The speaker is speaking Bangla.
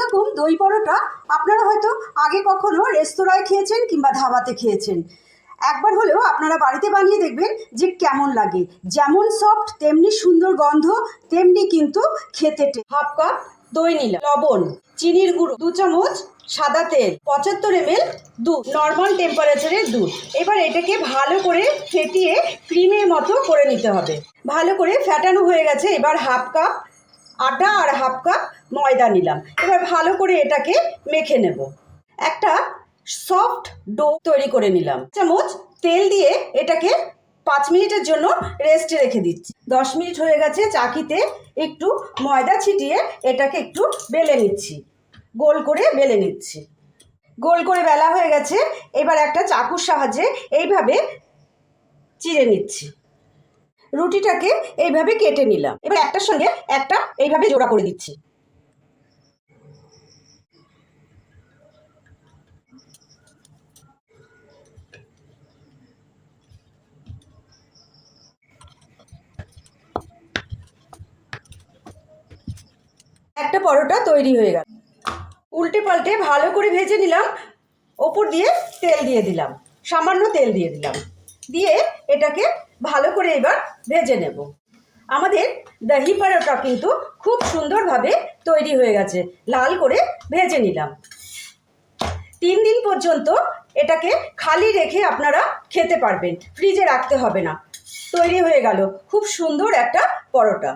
এরকম দই পরোটা আপনারা হয়তো আগে কখনো রেস্তোরাঁয় খেয়েছেন কিংবা ধাবাতে খেয়েছেন। একবার হলেও আপনারা বাড়িতে বানিয়ে দেখবেন যে কেমন লাগে। যেমন সফট তেমনি সুন্দর গন্ধ, তেমনি কিন্তু খেতে। হাফ কাপ দই নিলাম, লবণ, চিনির গুঁড়ো 2 চামচ, সাদা তেল, 75 ml দুধ, নর্মাল টেম্পারেচারের দুধ। এবার এটাকে ভালো করে ফেটিয়ে ক্রিমের মতো করে নিতে হবে। ভালো করে ফেটানো হয়ে গেছে। এবার হাফ কাপ আটা আর হাফ কাপ ময়দা নিলাম। এবার ভালো করে এটাকে মেখে নেব। একটা সফট ডো তৈরি করে নিলাম। চামচ তেল দিয়ে এটাকে 5 মিনিটের জন্য রেস্টে রেখে দিচ্ছি। 10 মিনিট হয়ে গেছে। চাকিতে একটু ময়দা ছিটিয়ে এটাকে একটু বেলে নিচ্ছি, গোল করে বেলে নিচ্ছি। গোল করে বেলা হয়ে গেছে। এবার একটা চাকুর সাহায্যে এইভাবে চিড়ে নিচ্ছি। রুটিটাকে এইভাবে কেটে নিলাম। এবার একটার সঙ্গে একটা এইভাবে জোড়া করে দিচ্ছি। একটা পরোটা তৈরি হয়ে গেল। উল্টে পাল্টে ভালো করে ভেজে নিলাম। ওপর দিয়ে তেল দিয়ে দিলাম, সামান্য তেল দিয়ে দিলাম, দিয়ে এটাকে ভালো করে এবার ভেজে নেব। আমাদের দহি পরোটা কিন্তু খুব সুন্দরভাবে তৈরি হয়ে গেছে। লাল করে ভেজে নিলাম। 3 দিন পর্যন্ত এটাকে খালি রেখে আপনারা খেতে পারবেন, ফ্রিজে রাখতে হবে না। তৈরি হয়ে গেল খুব সুন্দর একটা পরোটা।